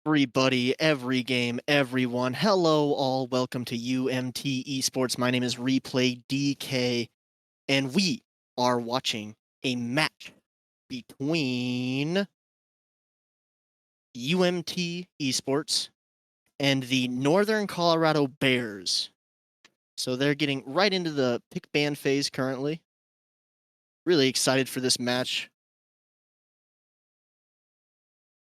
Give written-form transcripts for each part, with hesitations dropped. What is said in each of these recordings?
Everybody, every game, everyone. Hello, all. Welcome to UMT Esports. My name is Replay DK, and we are watching a match between UMT Esports and the Northern Colorado Bears. So they're getting right into the pick ban phase currently. Really excited for this match.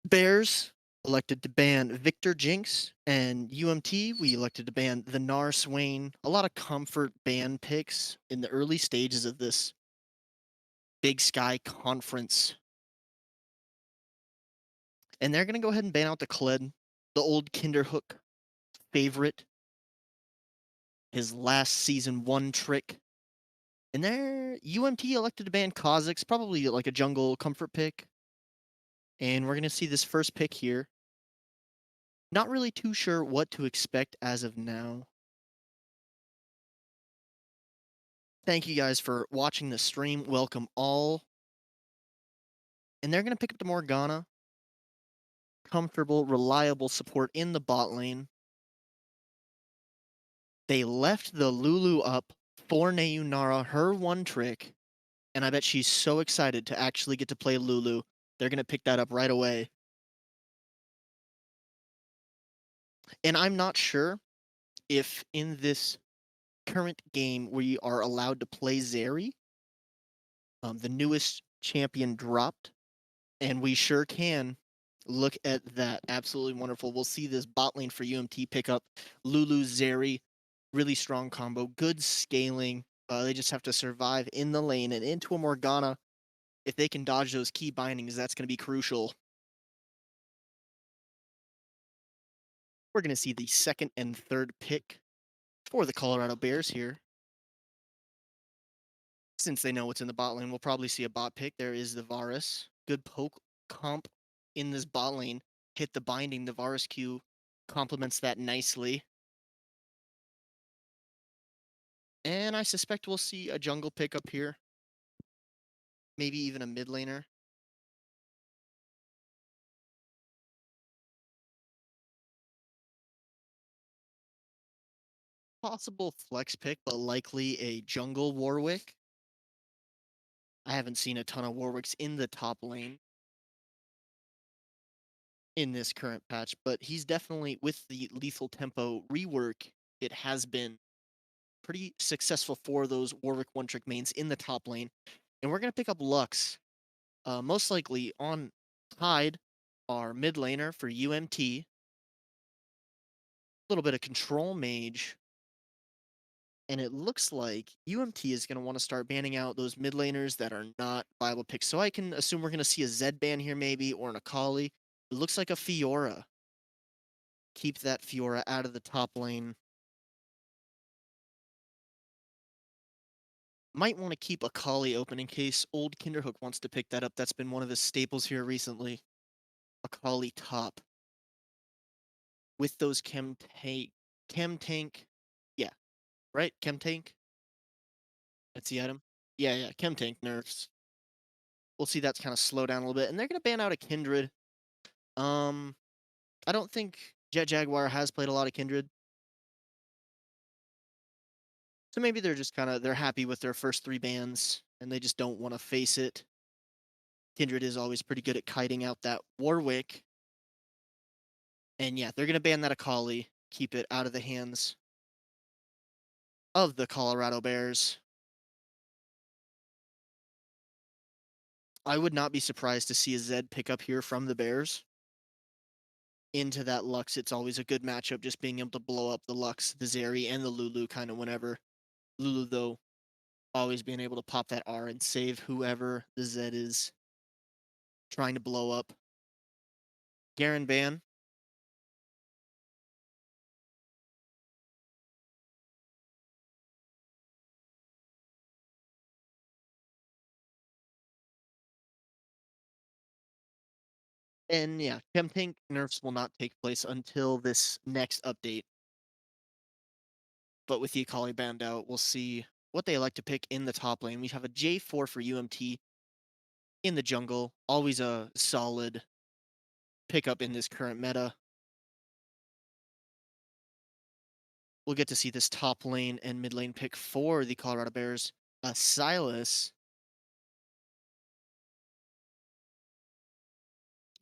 Bears elected to ban Victor Jinx, and UMT, we elected to ban the Nar Swain. A lot of comfort ban picks in the early stages of this Big Sky conference. And they're going to go ahead and ban out the Kled, the old Kinderhook favorite, his last season one trick. And there, UMT elected to ban Kha'Zix, probably like a jungle comfort pick. And we're going to see this first pick here. Not really too sure what to expect as of now. Thank you guys for watching the stream. Welcome all. And they're going to pick up the Morgana. Comfortable, reliable support in the bot lane. They left the Lulu up for Nayunara, her one trick. And I bet she's so excited to actually get to play Lulu. They're going to pick that up right away. And I'm not sure if in this current game we are allowed to play Zeri. The newest champion dropped. And we sure can. Look at that. Absolutely wonderful. We'll see this bot lane for UMT pick up Lulu Zeri. Really strong combo. Good scaling. They just have to survive in the lane and into a Morgana. If they can dodge those key bindings, that's going to be crucial. We're going to see the second and third pick for the Colorado Bears here. Since they know what's in the bot lane, we'll probably see a bot pick. There is the Varus. Good poke comp in this bot lane. Hit the binding. The Varus Q complements that nicely. And I suspect we'll see a jungle pick up here. Maybe even a mid laner. Possible flex pick, but likely a jungle Warwick. I haven't seen a ton of Warwicks in the top lane in this current patch, but he's definitely, with the lethal tempo rework, it has been pretty successful for those Warwick one-trick mains in the top lane. And we're going to pick up Lux. Most likely on Tide, our mid laner for UMT. A little bit of control mage. And it looks like UMT is going to want to start banning out those mid laners that are not viable picks. So I can assume we're going to see a Zed ban here maybe, or an Akali. It looks like a Fiora. Keep that Fiora out of the top lane. Might want to keep Akali open in case old Kinderhook wants to pick that up. That's been one of his staples here recently. Akali top. With those Chem Tank. Yeah, right? Chem Tank? That's the item? Yeah, Chem Tank nerfs. We'll see that's kind of slow down a little bit. And they're going to ban out a Kindred. I don't think Jet Jaguar has played a lot of Kindred. So maybe they're just they're happy with their first three bans and they just don't want to face it. Kindred is always pretty good at kiting out that Warwick. And yeah, they're going to ban that Akali, keep it out of the hands of the Colorado Bears. I would not be surprised to see a Zed pick up here from the Bears. Into that Lux, it's always a good matchup, just being able to blow up the Lux, the Zeri, and the Lulu kind of whenever. Lulu, though, always being able to pop that R and save whoever the Zed is trying to blow up. Garen ban. And yeah, Chem Tank nerfs will not take place until this next update. But with the Akali banned out, we'll see what they like to pick in the top lane. We have a J4 for UMT in the jungle. Always a solid pickup in this current meta. We'll get to see this top lane and mid lane pick for the Colorado Bears. Silas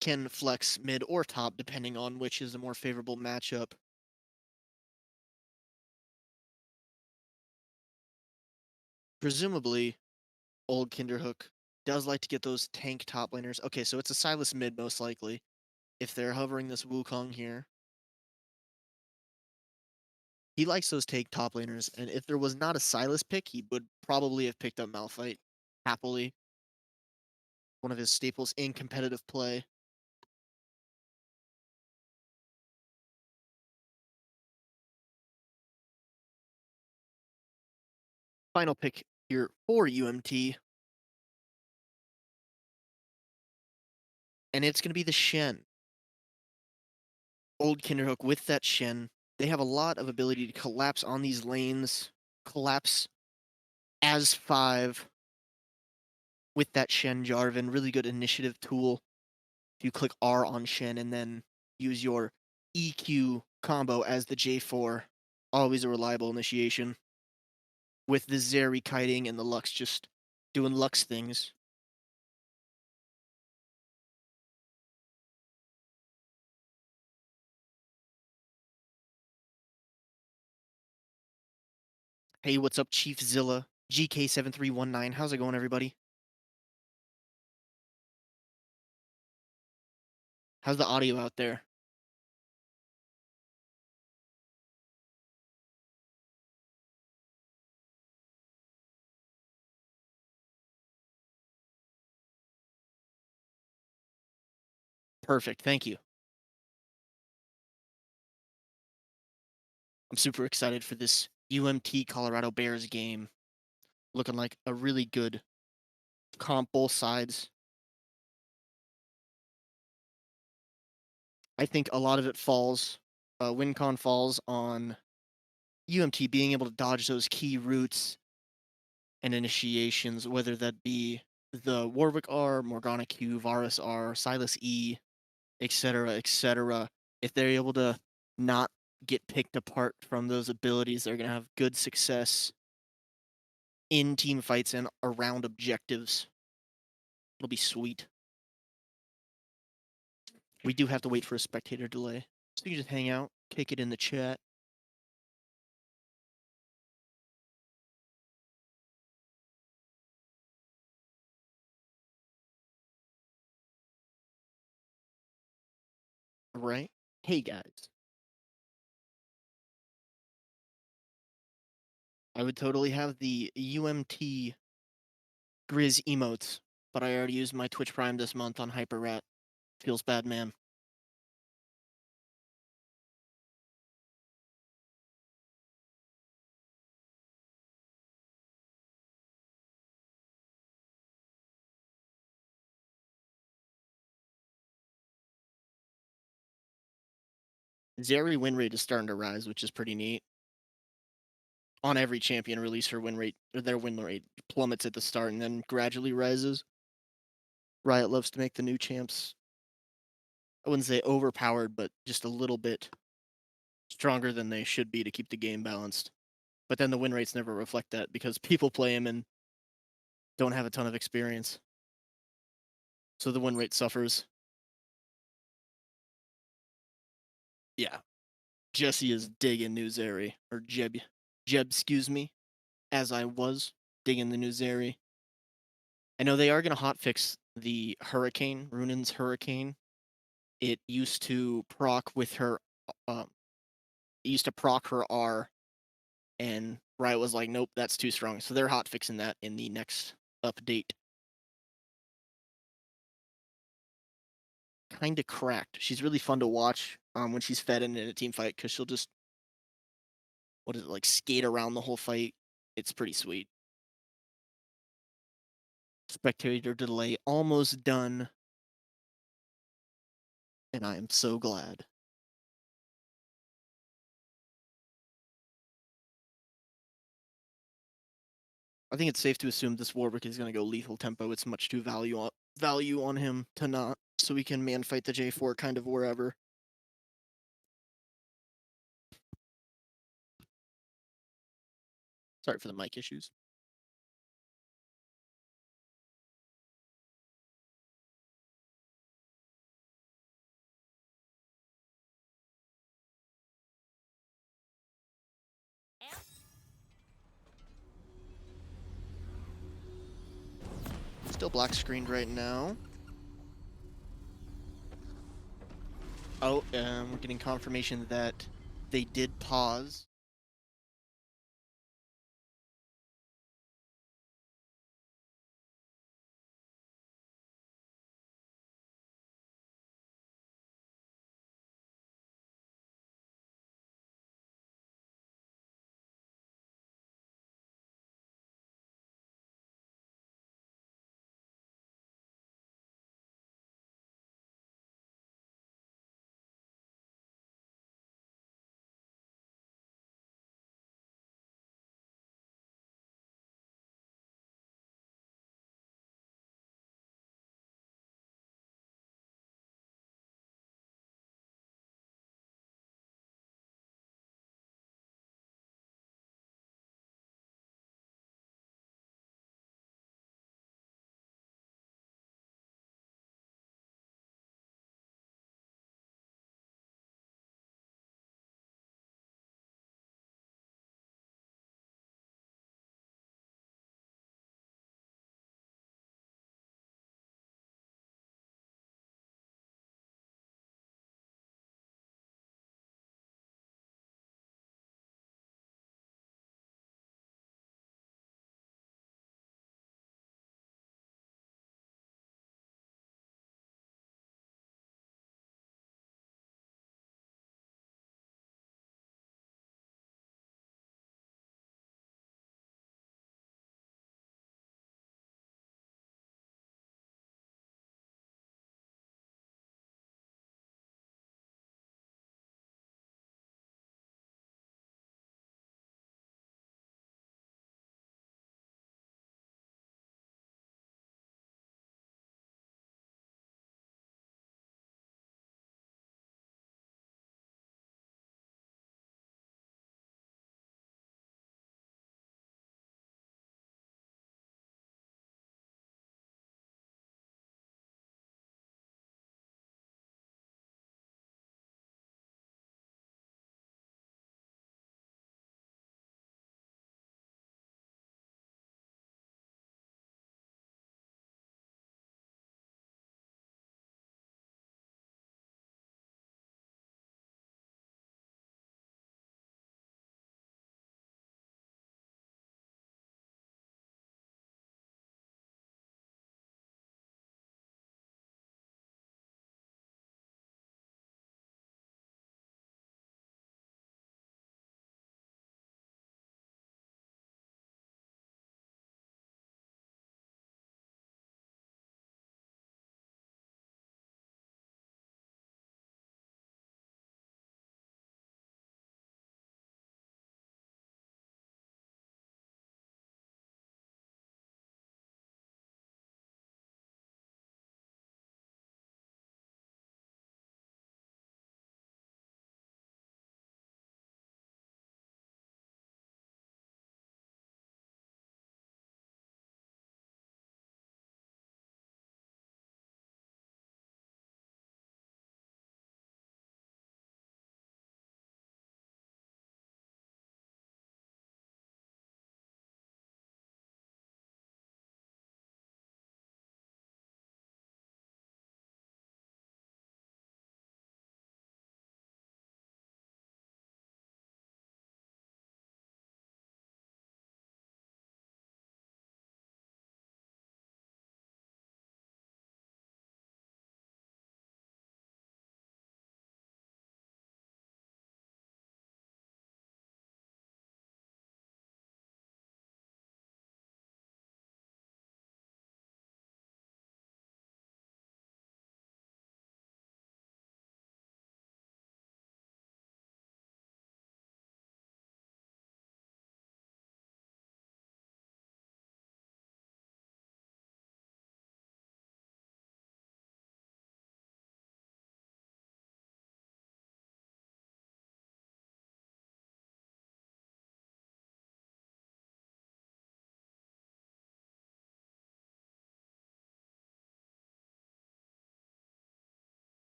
can flex mid or top depending on which is a more favorable matchup. Presumably, old Kinderhook does like to get those tank top laners. Okay, so it's a Silas mid most likely. If they're hovering this Wukong here, he likes those tank top laners. And if there was not a Silas pick, he would probably have picked up Malphite happily. One of his staples in competitive play. Final pick here for UMT. And it's going to be the Shen. Old Kinderhook with that Shen. They have a lot of ability to collapse on these lanes, collapse as 5 with that Shen Jarvan. Really good initiative tool. If you click R on Shen and then use your EQ combo as the J4, always a reliable initiation. With the Zeri kiting and the Lux just doing Lux things. Hey, what's up, Chief Zilla? GK7319. How's it going, everybody? How's the audio out there? Perfect. Thank you. I'm super excited for this UMT Colorado Bears game. Looking like a really good comp, both sides. I think a lot of it falls, WinCon falls on UMT being able to dodge those key routes and initiations, whether that be the Warwick R, Morgana Q, Varus R, Silas E, etc., etc. If they're able to not get picked apart from those abilities, they're going to have good success in team fights and around objectives. It'll be sweet. We do have to wait for a spectator delay. So you can just hang out, kick it in the chat. Right? Hey guys. I would totally have the UMT Grizz emotes, but I already used my Twitch Prime this month on Hyper Rat. Feels bad, man. Zeri win rate is starting to rise, which is pretty neat. On every champion release, her win rate, or their win rate plummets at the start and then gradually rises. Riot loves to make the new champs, I wouldn't say overpowered, but just a little bit stronger than they should be to keep the game balanced. But then the win rates never reflect that because people play him and don't have a ton of experience. So the win rate suffers. Yeah. Jesse is digging new Zeri, or Jeb, excuse me, as I was digging the new Zeri. I know they are going to hotfix the Hurricane, Runan's Hurricane. It used to proc with her, it used to proc her R, and Riot was like, nope, that's too strong. So they're hotfixing that in the next update. Kind of cracked. She's really fun to watch when she's fed in a team fight because she'll just, what is it, like skate around the whole fight. It's pretty sweet. Spectator delay almost done. And I am so glad. I think it's safe to assume this Warwick is going to go lethal tempo. It's much too value on him to not. so we can man fight the J4 kind of wherever. Sorry for the mic issues. Still black screened right now. Oh, we're getting confirmation that they did pause.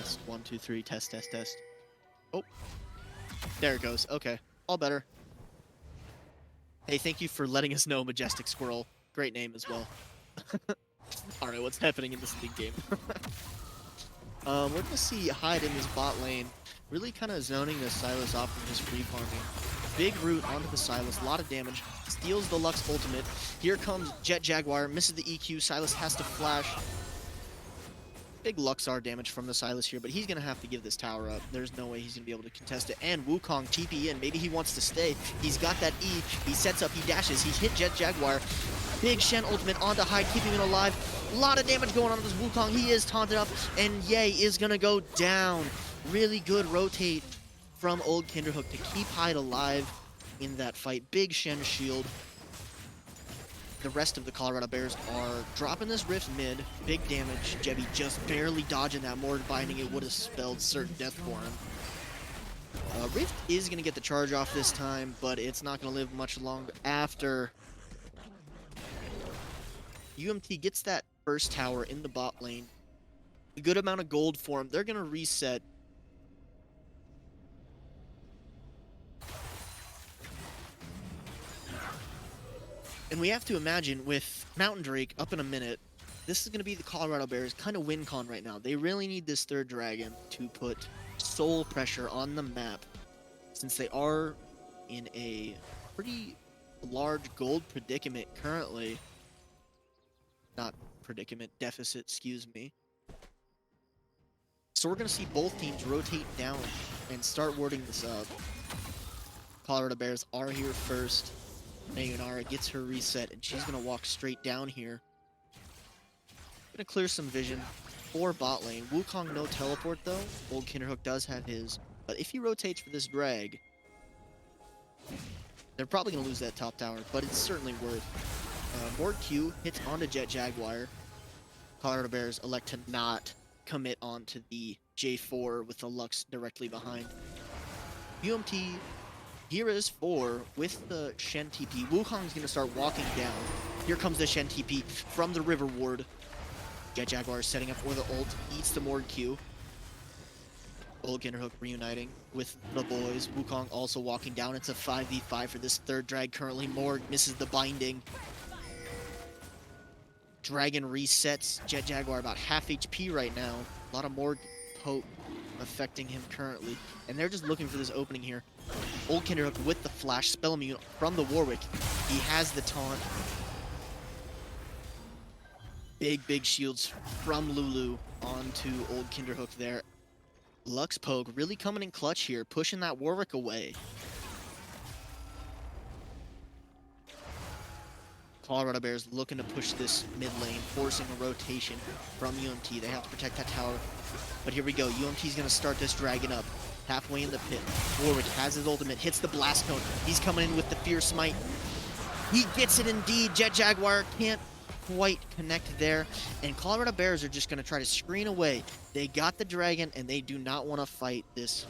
Test. 1, 2, 3. Test, test, test. Oh. There it goes. Okay. All better. Hey, thank you for letting us know, Majestic Squirrel. Great name as well. Alright, what's happening in this league game? We're going to see Hyde in this bot lane, really kind of zoning the Sylas off from his free farming. Big root onto the Sylas, a lot of damage, steals the Lux ultimate. Here comes Jet Jaguar, misses the EQ, Sylas has to flash. Big Luxar damage from the Sylas here, but he's going to have to give this tower up. There's no way he's going to be able to contest it. And Wukong TP in. Maybe he wants to stay. He's got that E. He sets up. He dashes. He hit Jet Jaguar. Big Shen ultimate onto Hyde, keeping him alive. A lot of damage going on with this Wukong. He is taunted up, and Ye is going to go down. Really good rotate from Old Kinderhook to keep Hyde alive in that fight. Big Shen shield. The rest of the Colorado Bears are dropping this Rift mid. Big damage. Jebby just barely dodging that Morgue Binding. It would have spelled certain death for him. Rift is going to get the charge off this time, but it's not going to live much longer after. UMT gets that first tower in the bot lane. A good amount of gold for him. They're going to reset. And we have to imagine with Mountain Drake up in a minute, this is going to be the Colorado Bears kind of win con right now. They really need this third dragon to put soul pressure on the map, since they are in a pretty large gold predicament currently. Not predicament, deficit, excuse me. So we're going to see both teams rotate down and start wording this up. Colorado Bears are here first. Mayonara gets her reset, and she's going to walk straight down here. Going to clear some vision for bot lane. Wukong no teleport, though. Old Kinderhook does have his. But if he rotates for this drag, they're probably going to lose that top tower, but it's certainly worth. Morgue Q hits onto Jet Jaguar. Colorado Bears elect to not commit onto the J4 with the Lux directly behind. UMT here is 4 with the Shen TP. Wukong's going to start walking down. Here comes the Shen TP from the River Ward. Jet Jaguar is setting up for the ult. Eats the Morgue Q. Old Kinderhook reuniting with the boys. Wukong also walking down. It's a 5v5 for this third drag currently. Morgue misses the binding. Dragon resets. Jet Jaguar about half HP right now. A lot of Morgue poke affecting him currently. And they're just looking for this opening here. Old Kinderhook with the flash, spell immune from the Warwick. He has the taunt. Big shields from Lulu onto Old Kinderhook there. Lux poke really coming in clutch here, pushing that Warwick away. Colorado Bears looking to push this mid lane, forcing a rotation from UMT. They have to protect that tower. But here we go. UMT's going to start this dragon up. Halfway in the pit. Warwick has his ultimate, hits the blast cone. He's coming in with the Fierce Smite. He gets it indeed. Jet Jaguar can't quite connect there. And Colorado Bears are just going to try to screen away. They got the dragon, and they do not want to fight this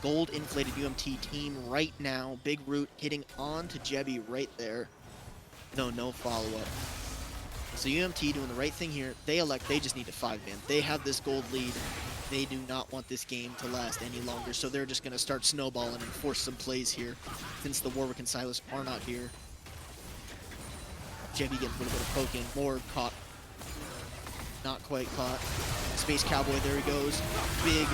gold-inflated UMT team right now. Big root hitting on to Jebby right there. No follow-up. So UMT doing the right thing here. They just need to 5-man. They have this gold lead. They do not want this game to last any longer, so they're just going to start snowballing and force some plays here, since the Warwick and Sylas are not here. Jebby getting a little bit of poke in. More caught. Not quite caught. Space Cowboy, there he goes. Big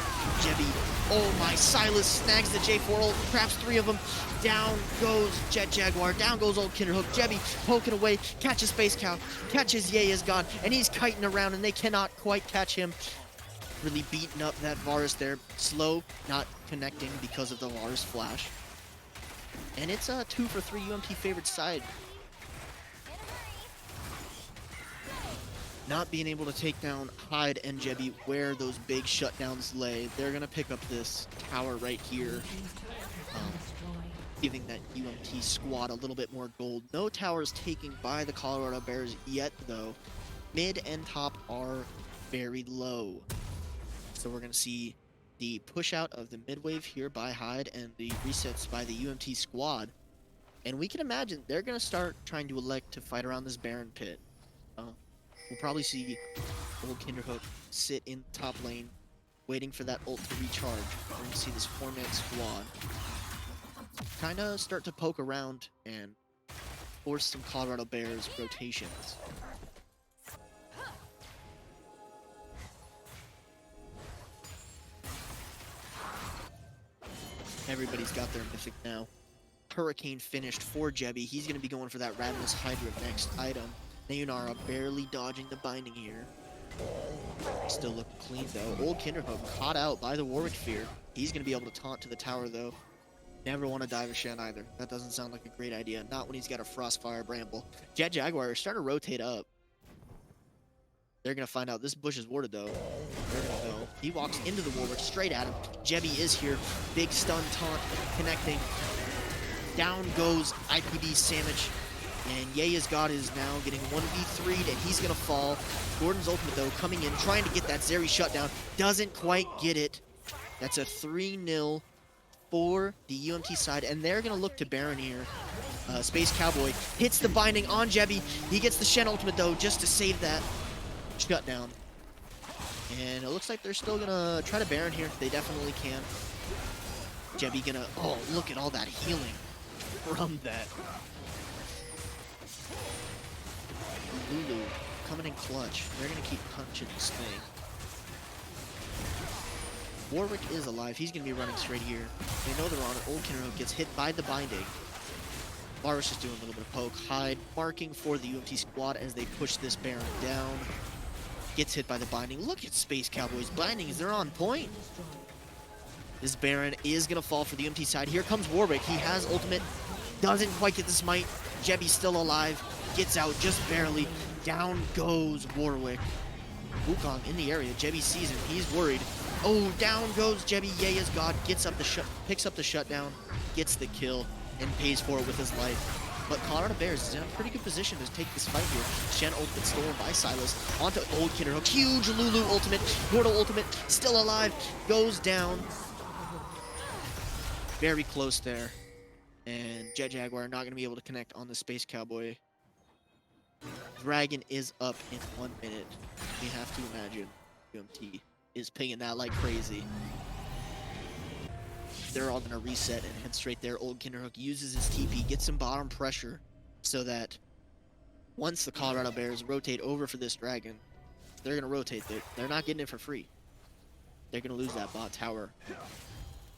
Jebby. Oh my, Sylas snags the J4 ult, traps 3 of them. Down goes Jet Jaguar. Down goes Old Kinderhook. Jebby poking away. Catches Space Cow. Catches Ye is gone. And he's kiting around, and they cannot quite catch him. Really beating up that Varus there. Slow, not connecting because of the Varus flash. And it's a 2 for 3 UMT favorite side. Not being able to take down Hyde and Jebby where those big shutdowns lay. They're going to pick up this tower right here. Giving that UMT squad a little bit more gold. No towers taken by the Colorado Bears yet, though. Mid and top are very low. So we're going to see the push out of the mid wave here by Hyde and the resets by the UMT squad. And we can imagine they're going to start trying to elect to fight around this Baron pit. We'll probably see Old Kinderhook sit in top lane, waiting for that ult to recharge. We're going to see this 4-man squad kind of start to poke around and force some Colorado Bears rotations. Everybody's got their mythic now. Hurricane finished for Jebby. He's going to be going for that Ravenous Hydra next item. Nayunara barely dodging the binding here. Still looking clean though. Old Kinderhook caught out by the Warwick Fear. He's going to be able to taunt to the tower though. Never want to dive a Shen either. That doesn't sound like a great idea. Not when he's got a Frostfire Bramble. Jet Jaguar is starting to rotate up. They're going to find out this bush is warded though. They're going to go. He walks into the Warwick straight at him. Jebby is here. Big stun taunt connecting. Down goes IPB Sandwich. And Yaya's God is now getting 1v3'd, and he's going to fall. Gordon's ultimate, though, coming in, trying to get that Zeri shutdown. Doesn't quite get it. That's a 3-0 for the UMT side, and they're going to look to Baron here. Space Cowboy hits the binding on Jebby. He gets the Shen ultimate, though, just to save that shutdown. And it looks like they're still going to try to Baron here. They definitely can. Jebby going to... Oh, look at all that healing from that. Lulu coming in clutch. They're going to keep punching this thing. Warwick is alive. He's going to be running straight here. They know they're on it. Old Kinderhook gets hit by the binding. Varus is doing a little bit of poke. Hyde marking for the UMT squad as they push this Baron down. Gets hit by the binding. Look at Space Cowboys. Bindings, they're on point. This Baron is going to fall for the UMT side. Here comes Warwick. He has ultimate. Doesn't quite get the smite. Jebby's still alive. Gets out just barely. Down goes Warwick. Wukong in the area. Jebby sees him. He's worried. Oh, down goes Jebby. Yaya's God gets up the picks up the shutdown, gets the kill, and pays for it with his life. But Colorado Bears is in a pretty good position to take this fight here. Shen ultimate stolen by Silas. Onto Old Kinderhook. Huge Lulu ultimate. Mortal ultimate. Still alive. Goes down. Very close there. And Jet Jaguar not going to be able to connect on the Space Cowboy. Dragon is up in 1 minute. We have to imagine UMT is pinging that like crazy. They're all going to reset and head straight there. Old Kinderhook uses his TP, gets some bottom pressure so that once the Colorado Bears rotate over for this Dragon, they're going to rotate. They're not getting it for free. They're going to lose that bot tower.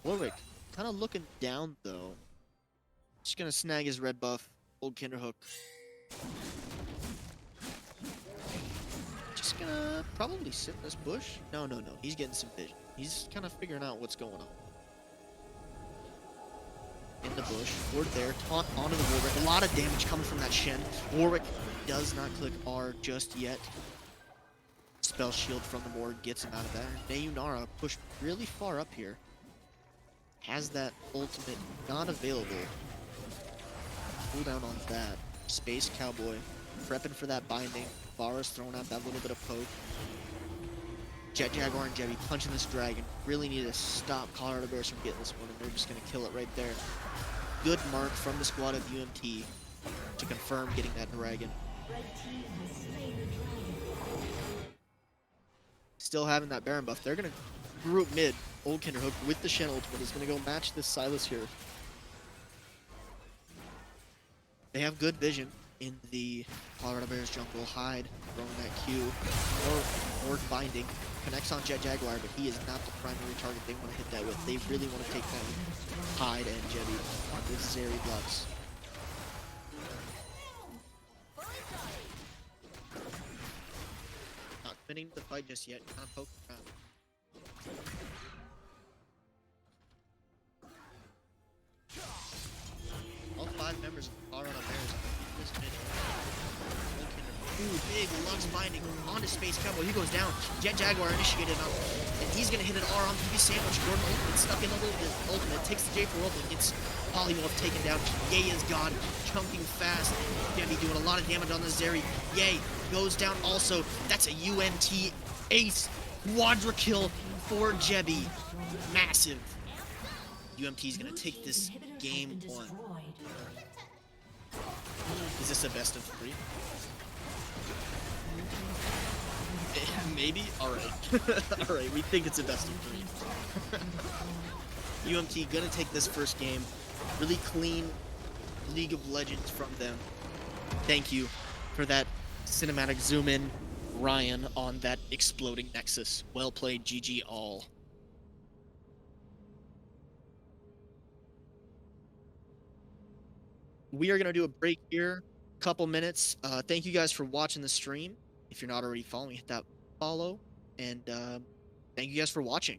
Warwick kind of looking down though. Just going to snag his red buff. Old Kinderhook. Just gonna probably sit in this bush. No. He's getting some vision. He's kind of figuring out what's going on. In the bush. Ward there. Taunt onto the Warwick. A lot of damage coming from that Shen. Warwick does not click R just yet. Spell shield from the Morg gets him out of there. Nayunara pushed really far up here. Has that ultimate not available. Cool down on that. Space Cowboy prepping for that binding. Varus throwing out that little bit of poke. Jet Jaguar and Jebby punching this Dragon. Really need to stop Colorado Bears from getting this one, and they're just going to kill it right there. Good mark from the squad of UMT to confirm getting that Dragon. Still having that Baron buff. They're going to group mid. Old Kinderhook with the Shen ultimate is going to go match this Silas here. They have good vision in the Colorado Bears jungle. Hyde throwing that Q. Or binding. Connects on Jet Jaguar, but he is not the primary target they want to hit that with. They really want to take down Hyde and Jebby with Zeri blocks. Not finishing the fight just yet. Kind of poking around. All 5 members of the Colorado Bears are this minute. Ooh, big Lux binding onto Space Cowboy. He goes down. Jet Jaguar initiated up. And he's going to hit an R on PB Sandwich. Gordon ultimate stuck in a little bit. Ultimate takes the J4 ultimate. Gets Polymorph taken down. Yay is gone. Chunking fast. Jebby doing a lot of damage on the Zeri. Yay goes down also. That's a UNT ace. Quadra kill for Jebby. Massive. UMT is going to take this game 1. Is this a best of 3? Maybe? Alright. Alright, we think it's a best of 3. UMT gonna take this first game. Really clean League of Legends from them. Thank you for that cinematic zoom in, Ryan, on that exploding Nexus. Well played, GG all. We are gonna do a break here, couple minutes. Thank you guys for watching the stream. If you're not already following, hit that follow, and thank you guys for watching.